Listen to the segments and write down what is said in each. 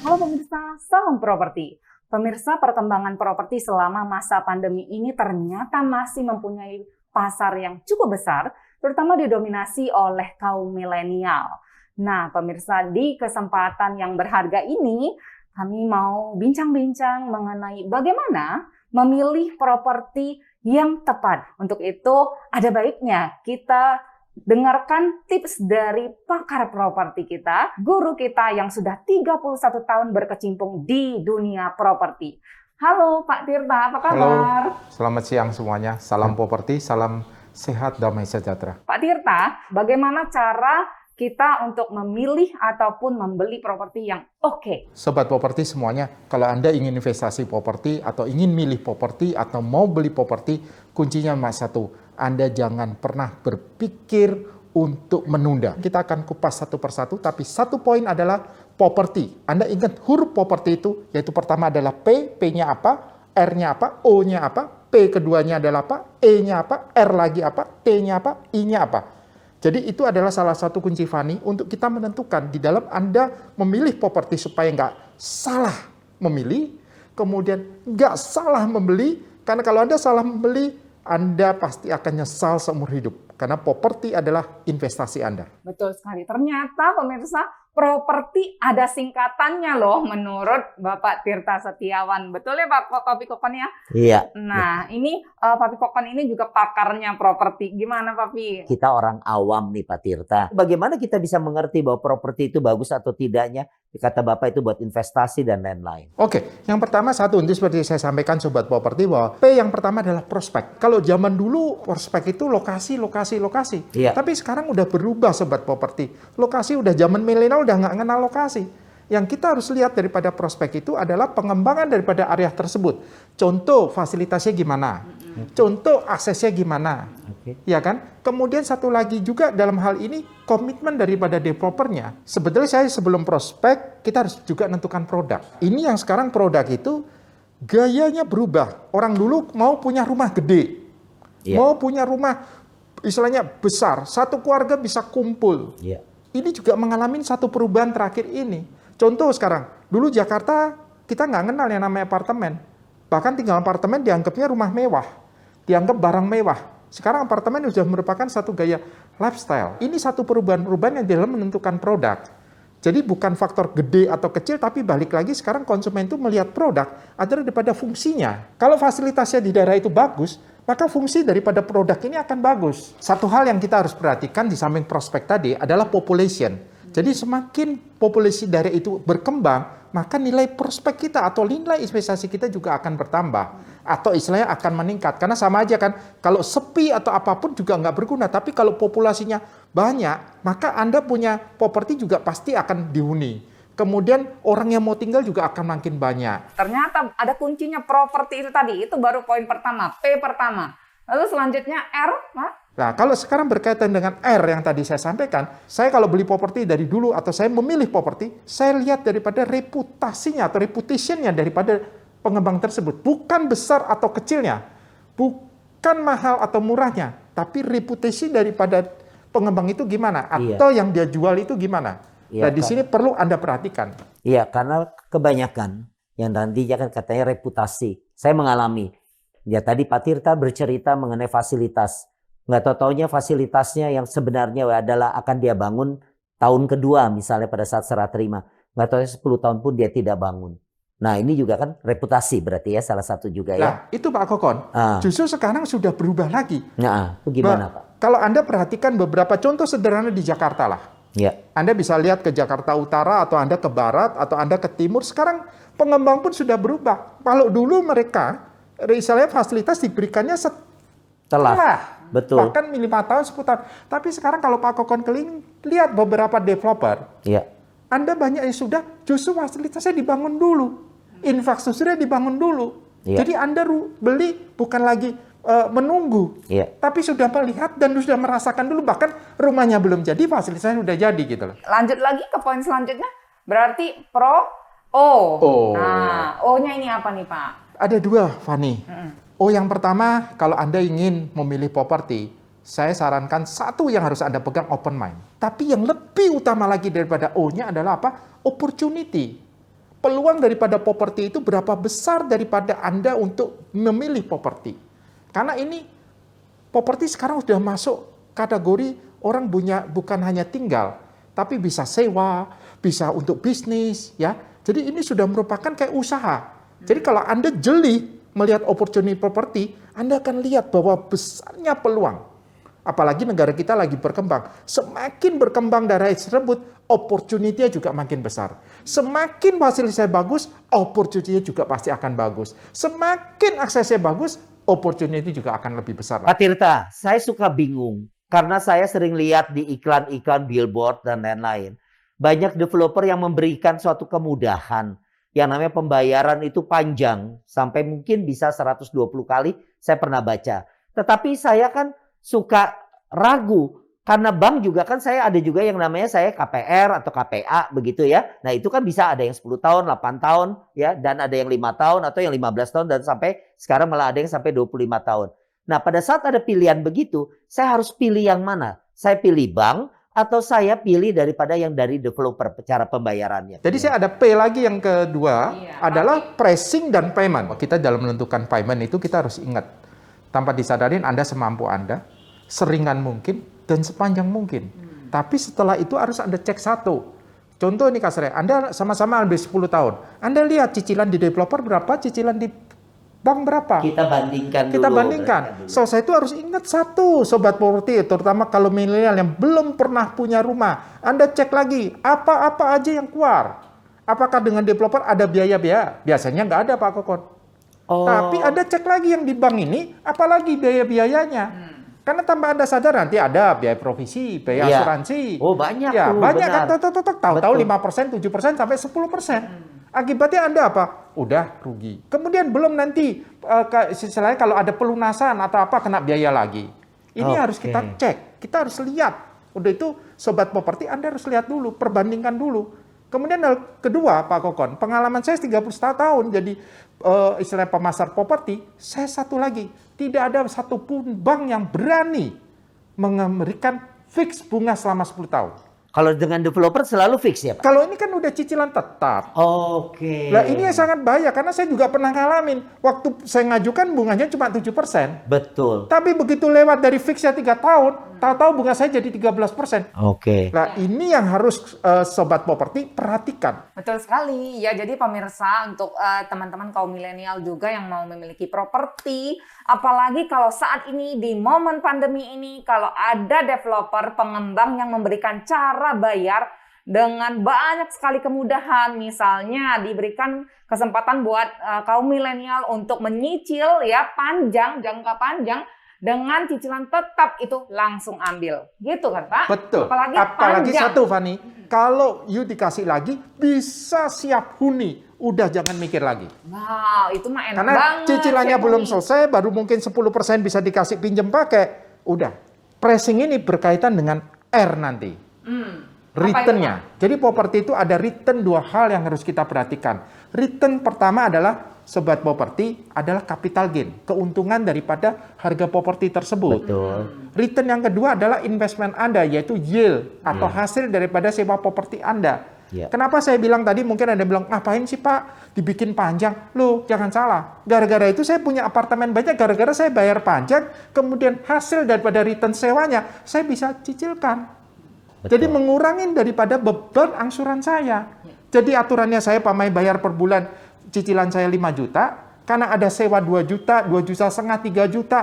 Halo pemirsa, salam properti. Pemirsa, perkembangan properti selama masa pandemi ini ternyata masih mempunyai pasar yang cukup besar, terutama didominasi oleh kaum milenial. Nah, pemirsa, di kesempatan yang berharga ini, kami mau bincang-bincang mengenai bagaimana memilih properti yang tepat. Untuk itu, ada baiknya kita dengarkan tips dari pakar properti kita, guru kita yang sudah 31 tahun berkecimpung di dunia properti. Halo Pak Tirta, apa kabar? Halo, selamat siang semuanya. Salam properti, salam sehat, damai sejahtera. Pak Tirta, bagaimana cara kita untuk memilih ataupun membeli properti yang oke? Sobat properti semuanya, kalau Anda ingin investasi properti atau ingin milih properti atau mau beli properti, kuncinya cuma satu. Anda jangan pernah berpikir untuk menunda. Kita akan kupas satu persatu, tapi satu poin adalah properti. Anda ingat huruf properti itu, yaitu pertama adalah P, P-nya apa, R-nya apa, O-nya apa, P keduanya adalah apa, E-nya apa, R lagi apa, T-nya apa, I-nya apa. Jadi itu adalah salah satu kunci Fani untuk kita menentukan di dalam Anda memilih properti supaya nggak salah memilih, kemudian nggak salah membeli, karena kalau Anda salah membeli, Anda pasti akan nyesal seumur hidup. Karena properti adalah investasi Anda. Betul sekali. Ternyata pemirsa, properti ada singkatannya loh menurut Bapak Tirta Setiawan. Betul ya Pak Kokon ya? Iya. Nah, ini Papi Kokon ini juga pakarnya properti. Gimana Papi? Kita orang awam nih Pak Tirta. Bagaimana kita bisa mengerti bahwa properti itu bagus atau tidaknya? Kata Bapak itu buat investasi dan lain-lain. Oke, yang pertama satu, ini seperti saya sampaikan Sobat Properti bahwa P yang pertama adalah prospek. Kalau zaman dulu prospek itu lokasi. Iya. Tapi sekarang udah berubah Sobat Properti. Lokasi udah zaman milenial udah nggak kenal lokasi. Yang kita harus lihat daripada prospek itu adalah pengembangan daripada area tersebut. Contoh fasilitasnya gimana? Contoh aksesnya gimana? Ya kan? Kemudian satu lagi juga dalam hal ini komitmen daripada developernya. Sebetulnya saya sebelum prospek kita harus juga menentukan produk. Ini yang sekarang produk itu gayanya berubah. Orang dulu mau punya rumah gede. Iya. Mau punya rumah istilahnya besar. Satu keluarga bisa kumpul. Iya. Ini juga mengalami satu perubahan terakhir ini. Contoh sekarang, dulu Jakarta kita nggak kenal yang namanya apartemen. Bahkan tinggal apartemen dianggapnya rumah mewah. Dianggap barang mewah. Sekarang apartemen sudah merupakan satu gaya lifestyle. Ini satu perubahan-perubahan yang dalam menentukan produk. Jadi bukan faktor gede atau kecil, tapi balik lagi sekarang konsumen itu melihat produk adalah daripada fungsinya. Kalau fasilitasnya di daerah itu bagus, maka fungsi daripada produk ini akan bagus. Satu hal yang kita harus perhatikan di samping prospek tadi adalah population. Jadi semakin populasi daerah itu berkembang, maka nilai prospek kita atau nilai investasi kita juga akan bertambah. Atau istilahnya akan meningkat. Karena sama aja kan, kalau sepi atau apapun juga nggak berguna. Tapi kalau populasinya banyak, maka Anda punya properti juga pasti akan dihuni. Kemudian orang yang mau tinggal juga akan makin banyak. Ternyata ada kuncinya properti itu tadi. Itu baru poin pertama, P pertama. Lalu selanjutnya R, Pak? Nah, kalau sekarang berkaitan dengan R yang tadi saya sampaikan, saya kalau beli properti dari dulu atau saya memilih properti, saya lihat daripada reputasinya atau reputationnya daripada pengembang tersebut. Bukan besar atau kecilnya, bukan mahal atau murahnya, tapi reputasi daripada pengembang itu gimana, atau yang dia jual itu gimana. Iya, Nah, di sini perlu Anda perhatikan. Iya, karena kebanyakan yang nantinya kan katanya reputasi. Saya mengalami. Ya tadi Pak Tirta bercerita mengenai fasilitas. Nggak tahu-taunya fasilitasnya yang sebenarnya adalah akan dia bangun tahun kedua misalnya pada saat serah terima. Nggak tahu 10 tahun pun dia tidak bangun. Nah ini juga kan reputasi berarti ya salah satu juga ya. Nah, itu Pak Kokon. Justru sekarang sudah berubah lagi. Nah, itu gimana Pak? Kalau Anda perhatikan beberapa contoh sederhana di Jakarta lah. Ya. Anda bisa lihat ke Jakarta Utara atau Anda ke Barat atau Anda ke Timur. Sekarang pengembang pun sudah berubah. Kalau dulu mereka, misalnya fasilitas diberikannya setelah. Betul. Bahkan 5 tahun, 10 tahun. Tapi sekarang kalau Pak Kokon keliling, lihat beberapa developer. Iya. Anda banyak yang sudah justru fasilitasnya dibangun dulu. Infrastrukturnya dibangun dulu. Iya. Jadi Anda beli bukan lagi menunggu. Iya. Tapi sudah melihat dan sudah merasakan dulu. Bahkan rumahnya belum jadi, fasilitasnya sudah jadi gitu loh. Lanjut lagi ke poin selanjutnya. Berarti pro O. Nah, O-nya ini apa nih Pak? Ada dua, Fani. Oh, yang pertama, kalau Anda ingin memilih properti, saya sarankan satu yang harus Anda pegang, open mind. Tapi yang lebih utama lagi daripada O-nya adalah apa? Opportunity. peluang daripada properti itu berapa besar daripada Anda untuk memilih properti. Karena ini properti sekarang sudah masuk kategori orang punya bukan hanya tinggal, tapi bisa sewa, bisa untuk bisnis, ya. Jadi ini sudah merupakan kayak usaha. Jadi kalau Anda jeli melihat opportunity properti, Anda akan lihat bahwa besarnya peluang. Apalagi negara kita lagi berkembang. Semakin berkembang daerah tersebut, opportunity-nya juga makin besar. Semakin fasilitasnya bagus, opportunity-nya juga pasti akan bagus. Semakin aksesnya bagus, opportunity juga akan lebih besar. Pak Tirta, saya suka bingung. Karena saya sering lihat di iklan-iklan billboard dan lain-lain. Banyak developer yang memberikan suatu kemudahan. Yang namanya pembayaran itu panjang. Sampai mungkin bisa 120 kali saya pernah baca. Tetapi saya kan suka ragu. Karena bank juga kan saya ada juga yang namanya saya KPR atau KPA begitu ya. Nah itu kan bisa ada yang 10 tahun, 8 tahun ya. Dan ada yang 5 tahun atau yang 15 tahun dan sampai sekarang malah ada yang sampai 25 tahun. Nah pada saat ada pilihan begitu, saya harus pilih yang mana? Saya pilih bank atau saya pilih daripada yang dari developer cara pembayarannya. Jadi saya ada P lagi yang kedua adalah pricing dan payment. Kita dalam menentukan payment itu kita harus ingat. Tanpa disadarin Anda semampu Anda, seringan mungkin, dan sepanjang mungkin. Tapi setelah itu harus Anda cek satu. Contoh nih Kak Sre, Anda sama-sama ambil 10 tahun. Anda lihat cicilan di developer berapa, cicilan di bank berapa. Kita bandingkan dulu. Kita bandingkan. So, saya itu harus ingat satu, Sobat Properti, terutama kalau milenial yang belum pernah punya rumah. Anda cek lagi, apa-apa aja yang keluar. Apakah dengan developer ada biaya-biaya? Biasanya nggak ada Pak Kokon. Tapi Anda cek lagi yang di bank ini, apalagi biaya-biayanya. Karena tanpa Anda sadar nanti ada biaya provisi, biaya asuransi. Oh banyak ya, tuh. banyak benar. kan, tahu-tahu 5%, 7%, sampai 10%. Akibatnya Anda apa? Udah rugi. Kemudian belum nanti, istilahnya kalau ada pelunasan atau apa, kena biaya lagi. Ini harus kita cek, kita harus lihat. Udah itu, Sobat Properti, Anda harus lihat dulu, perbandingkan dulu. Kemudian kedua, Pak Kokon, pengalaman saya 31 tahun jadi istilah pemasar properti, saya satu lagi, tidak ada satupun bank yang berani memberikan fix bunga selama 10 tahun. Kalau dengan developer selalu fix ya Pak? Kalau ini kan udah cicilan tetap. Oke. Nah ini yang sangat bahaya, karena saya juga pernah ngalamin. Waktu saya ngajukan bunganya cuma 7%. Betul. Tapi begitu lewat dari fixnya 3 tahun, tahu-tahu bunga saya jadi 13%. Oke. Nah ini yang harus Sobat Properti perhatikan. Betul sekali. Ya, jadi pemirsa untuk teman-teman kaum milenial juga yang mau memiliki properti, apalagi kalau saat ini di momen pandemi ini, kalau ada developer, pengembang yang memberikan cara bayar dengan banyak sekali kemudahan, misalnya diberikan kesempatan buat kaum milenial untuk menyicil ya panjang, jangka panjang dengan cicilan tetap, itu langsung ambil. Gitu kan Pak? Betul. panjang. Apalagi satu Fani, kalau you dikasih lagi bisa siap huni, udah jangan mikir lagi. Wow, itu mah enak Karena banget. cicilannya siap belum huni. selesai, baru mungkin 10% bisa dikasih pinjem pakai. Udah. Pricing ini berkaitan dengan R nanti. Return-nya. Jadi properti itu ada return, dua hal yang harus kita perhatikan. Return pertama adalah, Sobat Properti, adalah capital gain, keuntungan daripada harga properti tersebut. Betul. Return yang kedua adalah investment Anda, yaitu yield atau hasil daripada sewa properti Anda. Ya. Kenapa saya bilang tadi, mungkin ada yang bilang, ngapain sih Pak dibikin panjang? Loh, jangan salah. Gara-gara itu saya punya apartemen banyak, gara-gara saya bayar panjang, kemudian hasil daripada return sewanya, saya bisa cicilkan. Betul. Jadi mengurangi daripada beban angsuran saya. Jadi aturannya saya pamai bayar per bulan, cicilan saya 5 juta, karena ada sewa 2 juta, 2 juta setengah, 3 juta.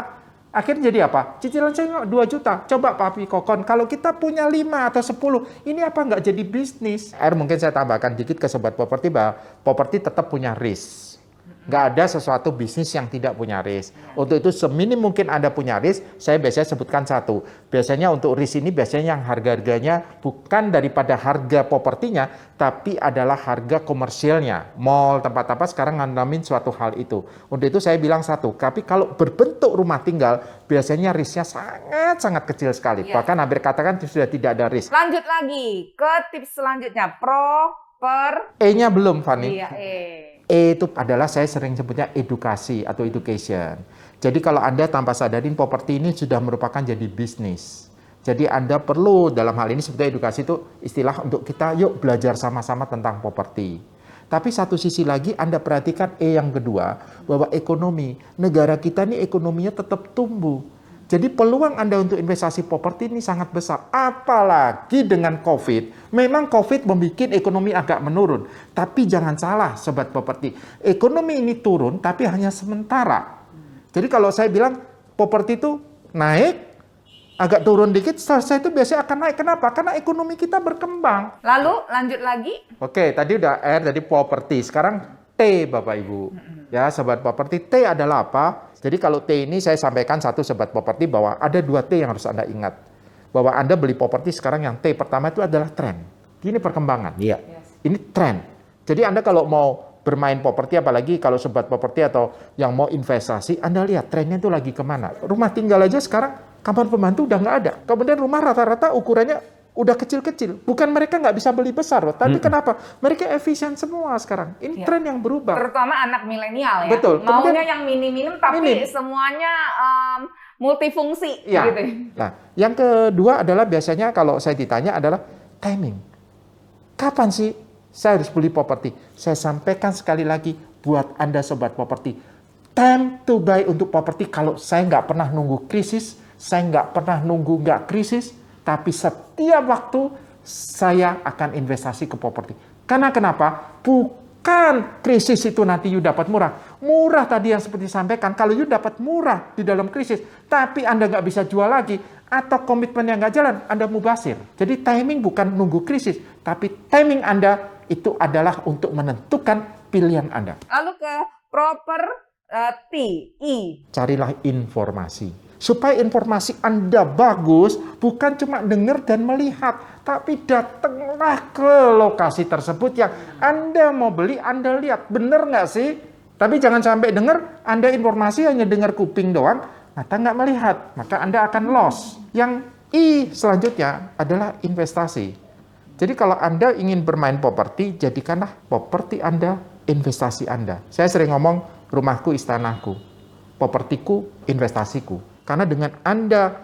Akhirnya jadi apa? Cicilan saya 2 juta. Coba Pak Kokon, kalau kita punya 5 atau 10, ini apa nggak jadi bisnis? Mungkin saya tambahkan dikit ke Sobat Properti bahwa properti tetap punya risk. Nggak ada sesuatu bisnis yang tidak punya risk. Untuk itu seminim mungkin Anda punya risk, saya biasanya sebutkan satu. Biasanya untuk risk ini biasanya yang harga-harganya bukan daripada harga propertinya, tapi adalah harga komersialnya. Mall, tempat apa sekarang ngalamin suatu hal itu. Untuk itu saya bilang satu, tapi kalau berbentuk rumah tinggal, biasanya risknya sangat-sangat kecil sekali. Bahkan hampir katakan sudah tidak ada risk. Lanjut lagi ke tips selanjutnya, E-nya belum, Fani. Iya, E itu adalah saya sering sebutnya edukasi atau education. Jadi kalau Anda tanpa sadarin properti ini sudah merupakan jadi bisnis. Jadi Anda perlu dalam hal ini sebetulnya edukasi itu istilah untuk kita yuk belajar sama-sama tentang properti. Tapi satu sisi lagi Anda perhatikan yang kedua, bahwa ekonomi negara kita ini ekonominya tetap tumbuh. Jadi peluang Anda untuk investasi properti ini sangat besar. Apalagi dengan COVID. Memang COVID membuat ekonomi agak menurun. Tapi jangan salah sobat properti. Ekonomi ini turun tapi hanya sementara. Jadi kalau saya bilang properti itu naik, agak turun dikit, selesai itu biasanya akan naik. Kenapa? Karena ekonomi kita berkembang. Lalu lanjut lagi. Oke, tadi udah R, tadi properti. Sekarang T, Bapak Ibu. Ya, sobat properti, T adalah apa? Jadi kalau T ini saya sampaikan satu sobat properti bahwa ada 2 T yang harus Anda ingat. Bahwa Anda beli properti sekarang yang T pertama itu adalah tren. Ini perkembangan. Iya. Ini tren. Jadi Anda kalau mau bermain properti, apalagi kalau sobat properti atau yang mau investasi, Anda lihat trennya itu lagi kemana. Rumah tinggal aja sekarang kamar pembantu udah nggak ada. Kemudian rumah rata-rata ukurannya udah kecil-kecil. Bukan mereka nggak bisa beli besar loh, tapi kenapa? Mereka efisien semua sekarang. Ini tren yang berubah. Terutama anak milenial ya. Betul. Maunya yang minim-minim tapi minim. semuanya multifungsi Ya. gitu. Nah, yang kedua adalah biasanya kalau saya ditanya adalah timing. Kapan sih saya harus beli properti? Saya sampaikan sekali lagi buat Anda sobat properti. Time to buy untuk properti kalau saya nggak pernah nunggu krisis, saya nggak pernah nunggu nggak krisis, tapi setiap waktu saya akan investasi ke properti. Karena kenapa? Bukan krisis itu nanti you dapat murah. Murah tadi yang seperti disampaikan, kalau you dapat murah di dalam krisis, tapi Anda nggak bisa jual lagi, atau komitmen yang nggak jalan, Anda mubazir. Jadi timing bukan nunggu krisis, tapi timing Anda itu adalah untuk menentukan pilihan Anda. Lalu ke properti, I. Carilah informasi. Supaya informasi Anda bagus, bukan cuma dengar dan melihat, tapi datanglah ke lokasi tersebut yang Anda mau beli, Anda lihat. Benar nggak sih? Tapi jangan sampai dengar, Anda informasi hanya dengar kuping doang, mata nggak melihat. Maka Anda akan loss. Yang I selanjutnya adalah investasi. Jadi kalau Anda ingin bermain properti, jadikanlah properti Anda investasi Anda. Saya sering ngomong, rumahku istanaku, propertiku investasiku. Karena dengan Anda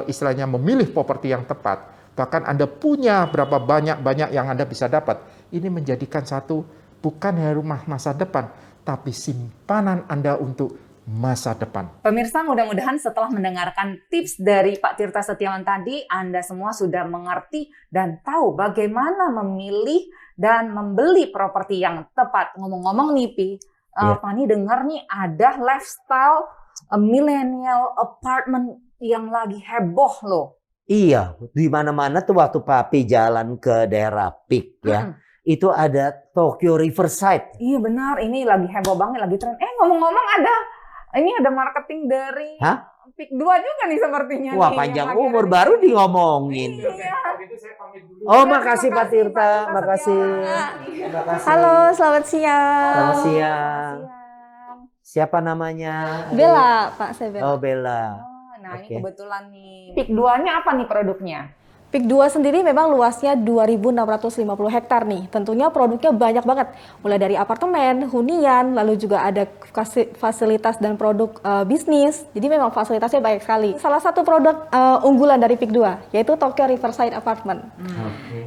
istilahnya memilih properti yang tepat, bahkan Anda punya berapa banyak yang Anda bisa dapat, ini menjadikan satu bukan hanya rumah masa depan, tapi simpanan Anda untuk masa depan. Pemirsa, mudah-mudahan setelah mendengarkan tips dari Pak Tirta Setiawan tadi, Anda semua sudah mengerti dan tahu bagaimana memilih dan membeli properti yang tepat. Ngomong-ngomong nih, Pi, Fani dengar nih ada lifestyle millennial apartment yang lagi heboh loh. Iya, di mana-mana tuh waktu Papi jalan ke daerah Peak ya, itu ada Tokyo Riverside. Iya benar, ini lagi heboh banget, lagi tren. Ngomong-ngomong ada marketing dari Peak 2 juga nih sepertinya. Wah, nih, panjang umur baru ngomongin. Iya. Oh, makasih Pak Tirta, makasih. Halo, selamat siang. Selamat siang. Siapa namanya? Bella, Pak, saya Bella. Oh, Bella. Nah, Oke. ini kebetulan nih. Peak 2-nya apa nih produknya? Peak 2 sendiri memang luasnya 2.650 hektar nih. Tentunya produknya banyak banget. Mulai dari apartemen, hunian, lalu juga ada fasilitas dan produk bisnis. Jadi memang fasilitasnya banyak sekali. Salah satu produk unggulan dari Peak 2 yaitu Tokyo Riverside Apartment.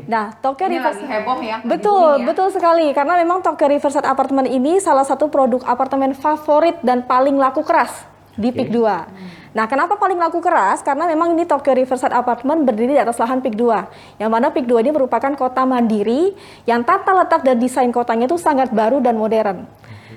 Nah, Tokyo Ini Riverside lagi heboh ya. Betul, betul sekali. Karena memang Tokyo Riverside Apartment ini salah satu produk apartemen favorit dan paling laku keras di Peak 2. Nah, kenapa paling laku keras? Karena memang ini Tokyo Riverside Apartment berdiri di atas lahan Peak 2. Yang mana Peak 2 ini merupakan kota mandiri yang tata letak dan desain kotanya itu sangat baru dan modern.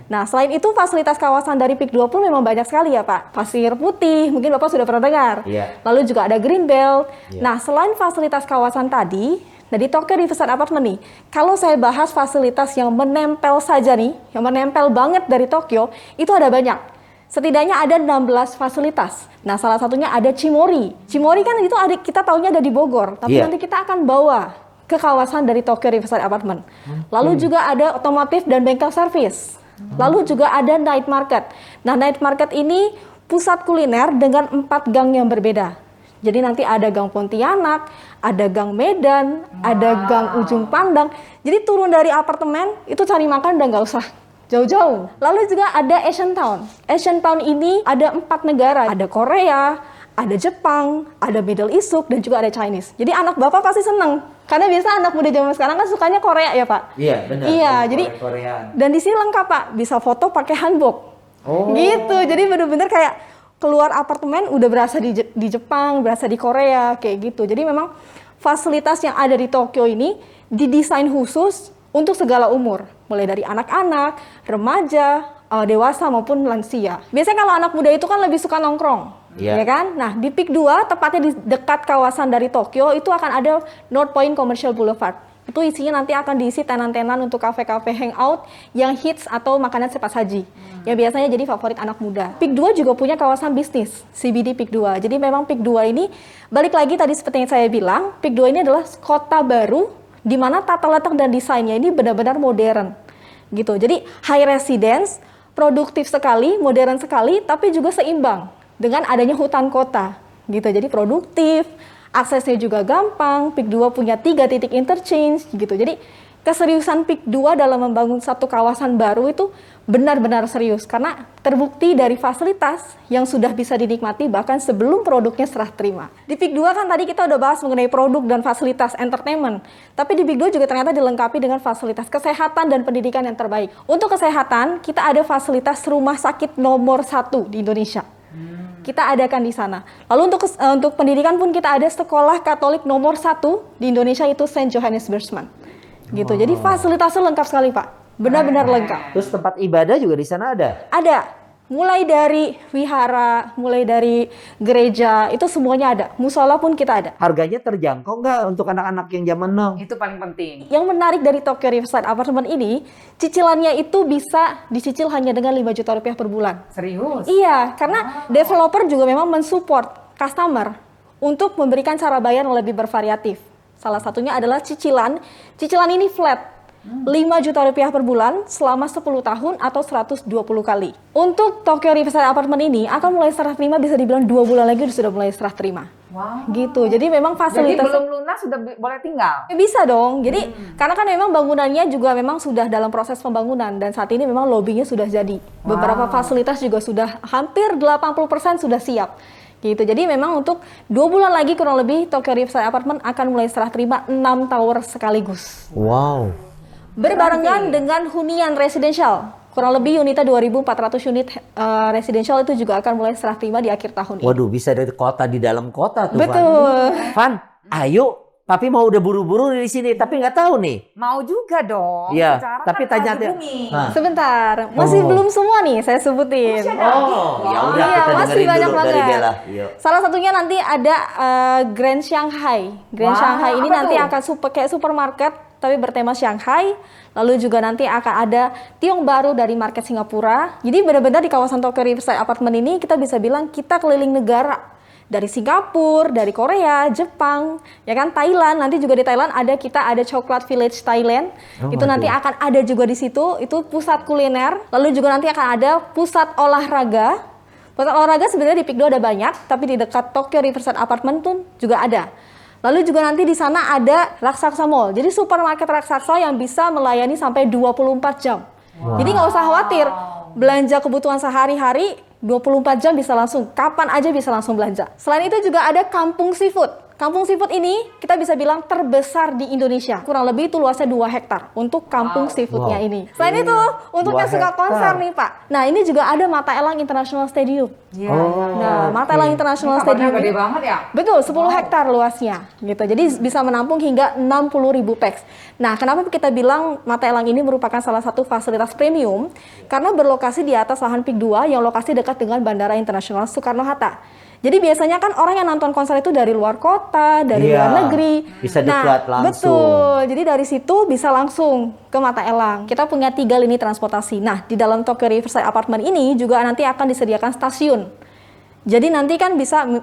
Nah, selain itu fasilitas kawasan dari Peak 2 pun memang banyak sekali ya Pak. Pasir putih, mungkin Bapak sudah pernah dengar. Iya. Lalu juga ada green belt. Iya. Nah, selain fasilitas kawasan tadi, nah di Tokyo Riverside Apartment nih, kalau saya bahas fasilitas yang menempel saja nih, yang menempel banget dari Tokyo, itu ada banyak. Setidaknya ada 16 fasilitas. Nah, salah satunya ada Cimori. Cimori kan itu kita taunya ada di Bogor, tapi nanti kita akan bawa ke kawasan dari Tokyo Riverside Apartment. Lalu juga ada otomotif dan bengkel servis. Lalu juga ada night market. Nah, night market ini pusat kuliner dengan 4 gang yang berbeda. Jadi nanti ada gang Pontianak, ada gang Medan, ada gang Ujung Pandang. Jadi turun dari apartemen, itu cari makan udah nggak usah jauh-jauh. Lalu juga ada Asian Town. Asian Town ini ada 4 negara. Ada Korea, ada Jepang, ada Middle East, dan juga ada Chinese. Jadi anak Bapak pasti seneng Karena biasa anak muda zaman sekarang kan sukanya Korea ya Pak. Iya benar. Iya, jadi Koreaan. dan di sini lengkap Pak, bisa foto pakai hanbok. Gitu, jadi bener-bener kayak keluar apartemen udah berasa di Jepang, berasa di Korea, kayak gitu. Jadi memang fasilitas yang ada di Tokyo ini didesain khusus untuk segala umur, mulai dari anak-anak, remaja, dewasa maupun lansia. Biasanya kalau anak muda itu kan lebih suka nongkrong. Iya. Ya kan? Nah, di Peak 2, tepatnya di dekat kawasan dari Tokyo, itu akan ada North Point Commercial Boulevard. Itu isinya nanti akan diisi tenan-tenan untuk kafe-kafe hangout yang hits atau makanan cepat saji. Yang biasanya jadi favorit anak muda. Peak 2 juga punya kawasan bisnis, CBD Peak 2. Jadi memang Peak 2 ini, balik lagi tadi seperti yang saya bilang, Peak 2 ini adalah kota baru, di mana tata letak dan desainnya ini benar-benar modern. Gitu. Jadi high residence, produktif sekali, modern sekali, tapi juga seimbang dengan adanya hutan kota, gitu. Jadi produktif, aksesnya juga gampang. Peak 2 punya 3 titik interchange, gitu. Jadi keseriusan Peak 2 dalam membangun satu kawasan baru itu benar-benar serius karena terbukti dari fasilitas yang sudah bisa dinikmati bahkan sebelum produknya serah terima. Di Peak 2 kan tadi kita udah bahas mengenai produk dan fasilitas entertainment, tapi di Peak 2 juga ternyata dilengkapi dengan fasilitas kesehatan dan pendidikan yang terbaik. Untuk kesehatan, kita ada fasilitas rumah sakit nomor 1 di Indonesia. Kita adakan di sana. Lalu untuk pendidikan pun kita ada sekolah Katolik nomor 1 di Indonesia, itu Saint Johannes Bursman. Gitu. Jadi fasilitasnya lengkap sekali, Pak. Benar-benar lengkap. Terus tempat ibadah juga di sana ada? Ada. Mulai dari wihara, mulai dari gereja, itu semuanya ada. Musola pun kita ada. Harganya terjangkau nggak untuk anak-anak yang zaman now? Itu paling penting. Yang menarik dari Tokyo Riverside Apartment ini, cicilannya itu bisa dicicil hanya dengan 5 juta rupiah per bulan. Serius? Iya, karena developer juga memang mensupport customer untuk memberikan cara bayar yang lebih bervariatif. Salah satunya adalah cicilan. Cicilan ini flat. 5 juta rupiah per bulan selama 10 tahun atau 120 kali. Untuk Tokyo Riverside Apartment ini akan mulai serah terima bisa dibilang 2 bulan lagi sudah mulai serah terima. Wow. Gitu. Jadi memang fasilitas. Jadi belum lunas sudah boleh tinggal? Bisa dong. Jadi karena kan memang bangunannya juga memang sudah dalam proses pembangunan dan saat ini memang lobbynya sudah jadi. Beberapa fasilitas juga sudah hampir 80% sudah siap. Gitu. Jadi memang untuk 2 bulan lagi kurang lebih Tokyo Riverside Apartment akan mulai serah terima 6 tower sekaligus. Wow. Berbarengan dengan hunian residensial. Kurang lebih unitnya 2.400 unit residensial itu juga akan mulai serah terima di akhir tahun ini. Waduh, bisa dari kota di dalam kota tuh, Betul. Van, ayo. Papi mau udah buru-buru di sini, tapi nggak tahu nih. Mau juga dong. Iya, Secara tapi kan tanya lagi booming. Nah. Sebentar, masih belum semua nih saya sebutin. Oh, ya udah Iya, kita masih dengerin banyak dulu dari banget. Bella. Yuk. Salah satunya nanti ada Grand Shanghai. Grand Wah, Shanghai ini apa nanti tuh? akan kayak supermarket tapi bertema Shanghai. Lalu juga nanti akan ada tiong baru dari market Singapura. Jadi benar-benar di kawasan Tokyo Riverside Apartment ini kita bisa bilang kita keliling negara. Dari Singapura, dari Korea, Jepang, ya kan, Thailand. Nanti juga di Thailand kita ada Chocolate Village Thailand. Itu nanti akan ada juga di situ. Itu pusat kuliner. Lalu juga nanti akan ada pusat olahraga. Pusat olahraga sebenarnya di Peak 2 ada banyak, tapi di dekat Tokyo Riverside Apartment pun juga ada. Lalu juga nanti di sana ada Raksasa Mall. Jadi supermarket raksasa yang bisa melayani sampai 24 jam. Jadi nggak usah khawatir. Belanja kebutuhan sehari-hari 24 jam bisa langsung, kapan aja bisa langsung belanja. Selain itu juga ada Kampung Seafood. Kampung Seafood ini kita bisa bilang terbesar di Indonesia. Kurang lebih itu luasnya 2 hektar untuk Kampung Seafoodnya ini. Selain itu, untuk 2 yang suka hektar. konser nih Pak. Nah ini juga ada Mata Elang International Stadium. Iya. Nah, Mata Elang International Kabarnya Stadium gede ini banget ya? betul 10 hektar luasnya gitu. Jadi bisa menampung hingga 60.000 pax. Nah, kenapa kita bilang Mata Elang ini merupakan salah satu fasilitas premium? Karena berlokasi di atas lahan Peak 2 yang lokasi dekat dengan Bandara Internasional Soekarno-Hatta. Jadi biasanya kan orang yang nonton konser itu dari luar kota, dari Iya, luar negeri. bisa dekat langsung. Betul. Jadi dari situ bisa langsung ke Mata Elang. Kita punya 3 lini transportasi. Nah, di dalam Tokyo Riverside Apartment ini juga nanti akan disediakan stasiun. Jadi nanti kan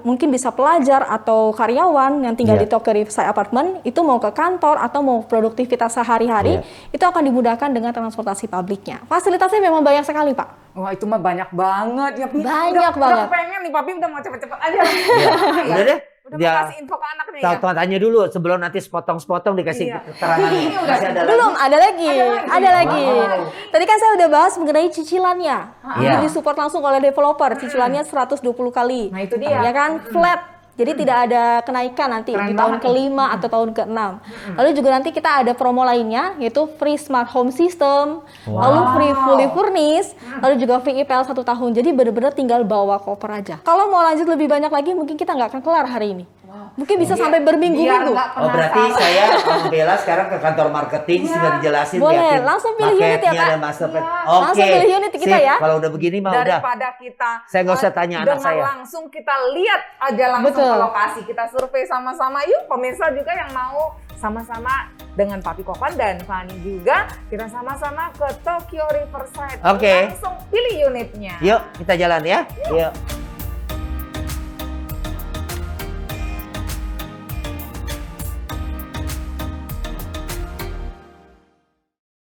mungkin bisa pelajar atau karyawan yang tinggal Iya. di Tokyo Riverside Apartment itu mau ke kantor atau mau produktivitas sehari-hari itu akan dimudahkan dengan transportasi publiknya. Fasilitasnya memang banyak sekali, Pak. Wah itu mah banyak banget ya. Pi. Banyak udah, banget. Udah pengen nih Papi udah mau cepet-cepet aja. Udah deh. Udah Dia- mau kasih info ke anak nih ya. Tanya dulu sebelum nanti sepotong-sepotong dikasih Iya. keterangan. Ini udah Masih ada Belum, lagi? ada lagi. Ada lagi. Wow. Tadi kan saya udah bahas mengenai cicilannya. Iya. Jadi disupport langsung oleh developer, cicilannya 120 kali. Nah itu dia. Ya kan, flat Jadi tidak ada kenaikan nanti Keren di tahun banget nih. ke-5 atau tahun ke-6. Lalu juga nanti kita ada promo lainnya, yaitu free smart home system, lalu free fully furnished, lalu juga free IPL 1 tahun. Jadi benar-benar tinggal bawa koper aja. Kalau mau lanjut lebih banyak lagi, mungkin kita nggak akan kelar hari ini. Mungkin bisa Biar- sampai berminggu-minggu. biar nggak Oh berarti penasaran. saya sama Bella sekarang ke kantor marketing sudah dijelasin Boleh, liatin langsung pilih unit ya, paketnya Pak. dan master plan. Iya. Oke. Langsung pilih unit kita sip. ya. Kalau udah begini mah udah. Daripada kita Saya nggak usah tanya anak dengan saya. langsung kita lihat aja langsung Betul. ke lokasi, kita survei sama-sama. Yuk pemirsa juga yang mau sama-sama dengan Papi Kopan dan Fani juga, kita sama-sama ke Tokyo Riverside. Oke. Langsung pilih unitnya. Yuk kita jalan ya. Yuk.